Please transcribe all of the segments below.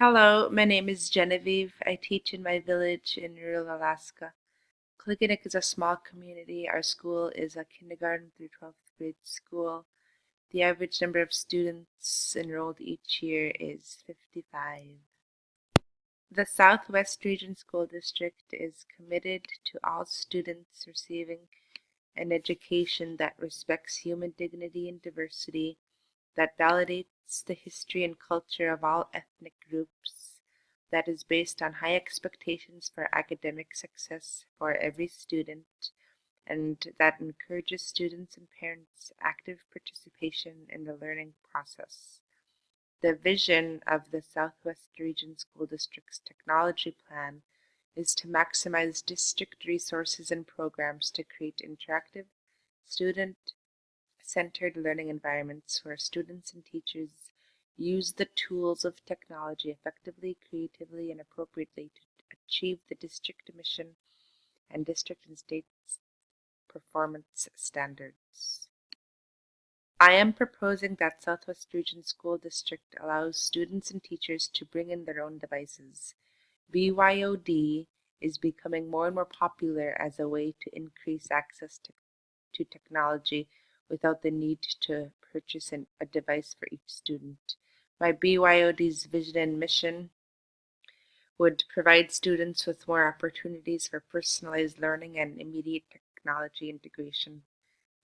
Hello, my name is Genevieve. I teach in my village in rural Alaska. Kliginik is a small community. Our school is a kindergarten through 12th grade school. The average number of students enrolled each year is 55. The Southwest Region School District is committed to all students receiving an education that respects human dignity and diversity, that validates the history and culture of all ethnic groups, that is based on high expectations for academic success for every student, and that encourages students and parents' active participation in the learning process. The vision of the Southwest Region School District's technology plan is to maximize district resources and programs to create interactive, student-centered learning environments where students and teachers use the tools of technology effectively, creatively, and appropriately to achieve the district mission and district and state performance standards. I am proposing that Southwest Region School District allows students and teachers to bring in their own devices. BYOD is becoming more and more popular as a way to increase access to technology without the need to purchase a device for each student. My BYOD's vision and mission would provide students with more opportunities for personalized learning and immediate technology integration.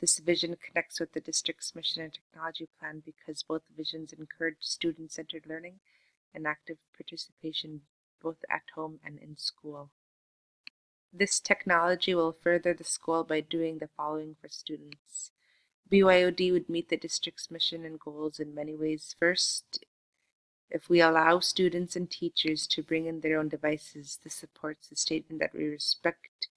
This vision connects with the district's mission and technology plan because both visions encourage student-centered learning and active participation both at home and in school. This technology will further the school by doing the following for students. BYOD would meet the district's mission and goals in many ways. First, if we allow students and teachers to bring in their own devices, this supports the statement that we respect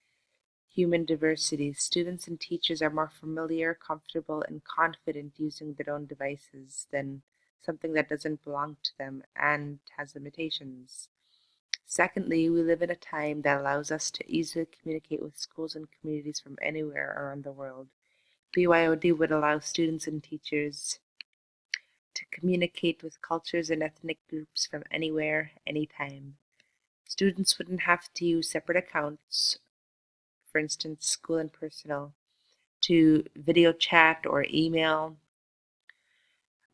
human diversity. Students and teachers are more familiar, comfortable, and confident using their own devices than something that doesn't belong to them and has limitations. Secondly, we live in a time that allows us to easily communicate with schools and communities from anywhere around the world. BYOD would allow students and teachers to communicate with cultures and ethnic groups from anywhere, anytime. Students wouldn't have to use separate accounts, for instance, school and personal, to video chat or email.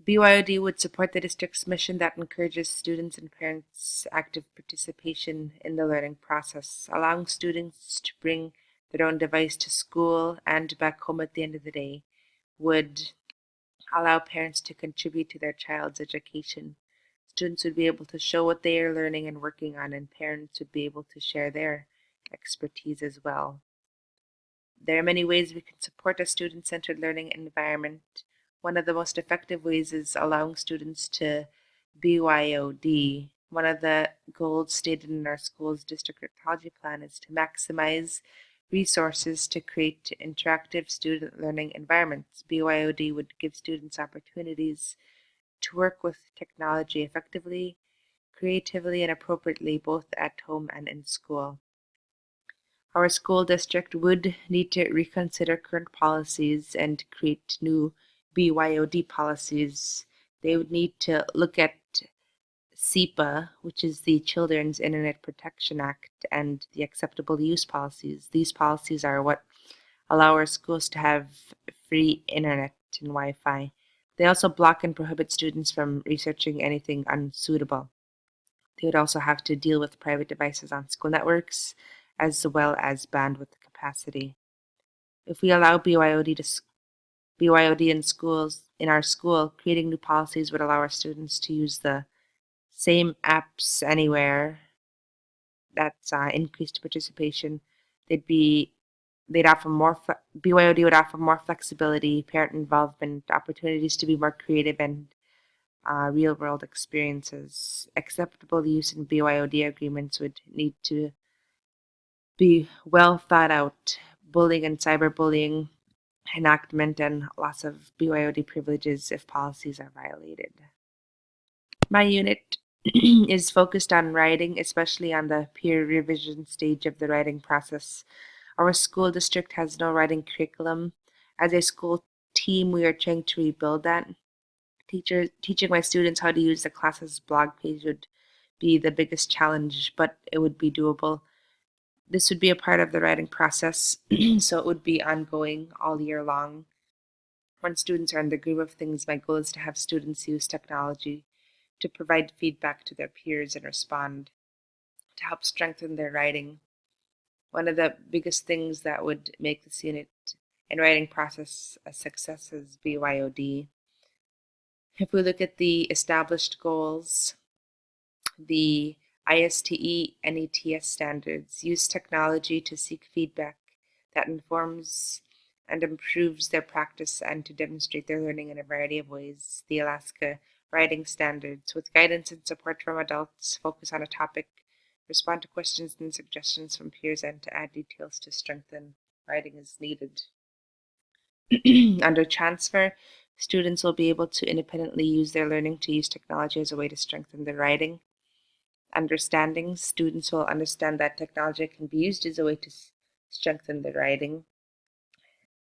BYOD would support the district's mission that encourages students and parents' active participation in the learning process, allowing students to bring their own device to school and back home at the end of the day would allow parents to contribute to their child's education. Students would be able to show what they are learning and working on, and parents would be able to share their expertise as well. There are many ways we can support a student-centered learning environment. One of the most effective ways is allowing students to BYOD. One of the goals stated in our school's district technology plan is to maximize resources to create interactive student learning environments. BYOD would give students opportunities to work with technology effectively, creatively, and appropriately both at home and in school. Our school district would need to reconsider current policies and create new BYOD policies. They would need to look at SEPA, which is the Children's Internet Protection Act, and the acceptable use policies. These policies are what allow our schools to have free internet and Wi-Fi. They also block and prohibit students from researching anything unsuitable. They would also have to deal with private devices on school networks, as well as bandwidth capacity. If we allow BYOD in our school, creating new policies would allow our students to use the same apps anywhere. That's increased participation. They'd offer more. BYOD would offer more flexibility, parent involvement, opportunities to be more creative, and real-world experiences. Acceptable use in BYOD agreements would need to be well thought out. Bullying and cyberbullying enactment and loss of BYOD privileges if policies are violated. My unit is focused on writing, especially on the peer revision stage of the writing process. Our school district has no writing curriculum. As a school team, we are trying to rebuild that. Teaching my students how to use the class's blog page would be the biggest challenge, but it would be doable. This would be a part of the writing process, so it would be ongoing all year long. When students are in the groove of things, my goal is to have students use technology to provide feedback to their peers and respond to help strengthen their writing. One of the biggest things that would make this unit and writing process a success is BYOD. If we look at the established goals, the ISTE and ETS standards use technology to seek feedback that informs and improves their practice and to demonstrate their learning in a variety of ways. The Alaska writing standards, with guidance and support from adults, focus on a topic, respond to questions and suggestions from peers, and to add details to strengthen writing as needed. Under transfer, students will be able to independently use their learning to use technology as a way to strengthen their writing. Understanding, students will understand that technology can be used as a way to strengthen their writing.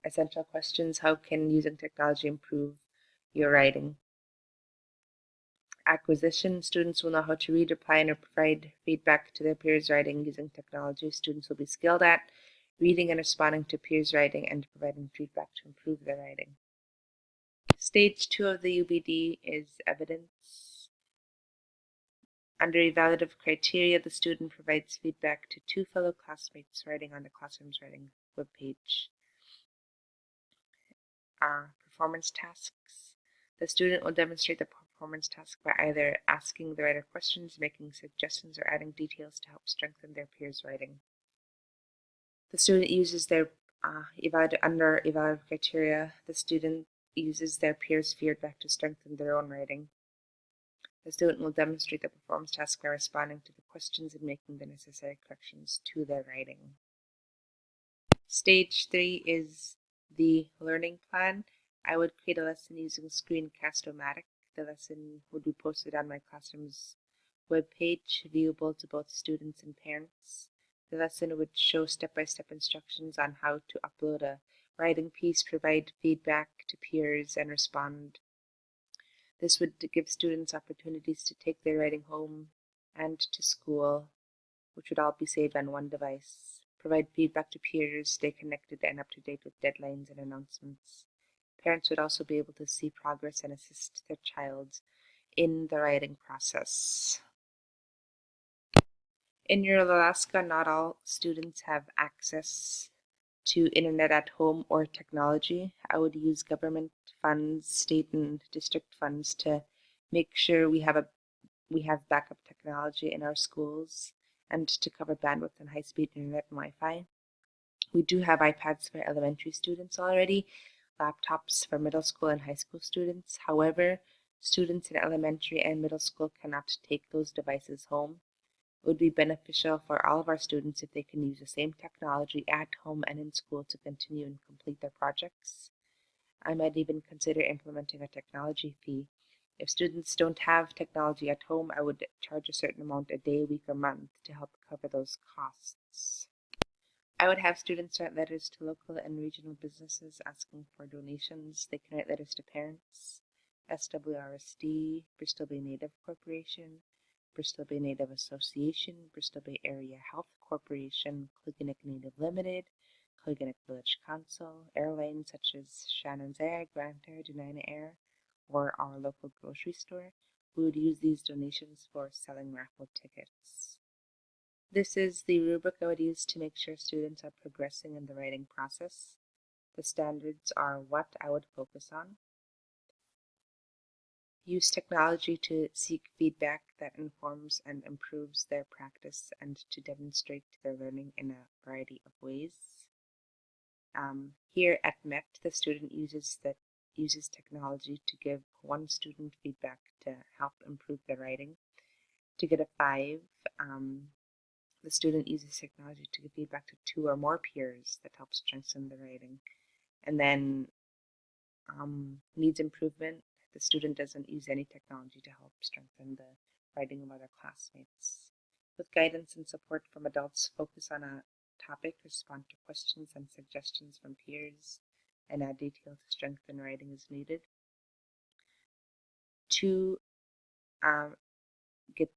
Essential questions: how can using technology improve your writing? Acquisition, students will know how to read, reply, and provide feedback to their peers' writing using technology. Students will be skilled at reading and responding to peers' writing and providing feedback to improve their writing. Stage 2 of the UBD is evidence. Under evaluative criteria, the student provides feedback to 2 fellow classmates writing on the classroom's writing webpage. Performance tasks. The student will demonstrate the performance task by either asking the writer questions, making suggestions, or adding details to help strengthen their peers' writing. The student uses their under evaluative criteria, the student uses their peers' feedback to strengthen their own writing. The student will demonstrate the performance task by responding to the questions and making the necessary corrections to their writing. Stage 3 is the learning plan. I would create a lesson using Screencast-O-Matic. The lesson would be posted on my classroom's webpage, viewable to both students and parents. The lesson would show step-by-step instructions on how to upload a writing piece, provide feedback to peers, and respond. This would give students opportunities to take their writing home and to school, which would all be saved on one device. Provide feedback to peers, stay connected and up to date with deadlines and announcements. Parents would also be able to see progress and assist their child in the writing process. In rural Alaska, not all students have access to internet at home or technology. I would use government funds, state and district funds, to make sure we have backup technology in our schools and to cover bandwidth and high-speed internet and Wi-Fi. We do have iPads for elementary students already, laptops for middle school and high school students. However, students in elementary and middle school cannot take those devices home. It would be beneficial for all of our students if they can use the same technology at home and in school to continue and complete their projects. I might even consider implementing a technology fee. If students don't have technology at home, I would charge a certain amount a day, week, or month to help cover those costs. I would have students write letters to local and regional businesses asking for donations. They can write letters to parents, SWRSD, Bristol Bay Native Corporation, Bristol Bay Native Association, Bristol Bay Area Health Corporation, Klugenik Native Limited, Klugenik Village Council, airlines such as Shannon's Air, Grant Air, Denina Air, or our local grocery store. We would use these donations for selling raffle tickets. This is the rubric I would use to make sure students are progressing in the writing process. The standards are what I would focus on. Use technology to seek feedback that informs and improves their practice and to demonstrate their learning in a variety of ways. Here at MET, the student uses technology to give one student feedback to help improve their writing. To get a 5, the student uses technology to give feedback to 2 or more peers that helps strengthen the writing. And then needs improvement. The student doesn't use any technology to help strengthen the writing of other classmates. With guidance and support from adults, focus on a topic, respond to questions and suggestions from peers, and add detail to strengthen writing as needed. To get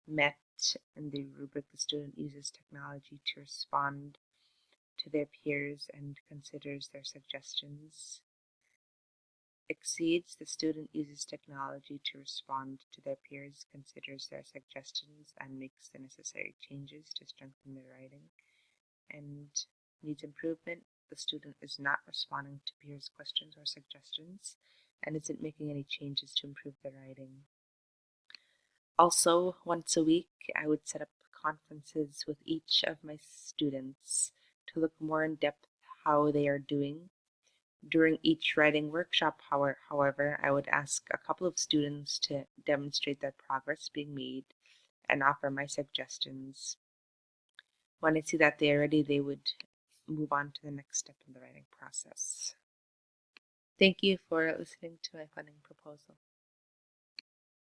met in the rubric. The student uses technology to respond to their peers and considers their suggestions. Exceeds, the student uses technology to respond to their peers, considers their suggestions, and makes the necessary changes to strengthen their writing. And needs improvement, the student is not responding to peers' questions or suggestions and isn't making any changes to improve their writing. Also, once a week, I would set up conferences with each of my students to look more in depth how they are doing. During each writing workshop, however, I would ask a couple of students to demonstrate their progress being made and offer my suggestions. When I see that they are ready, they would move on to the next step in the writing process. Thank you for listening to my funding proposal.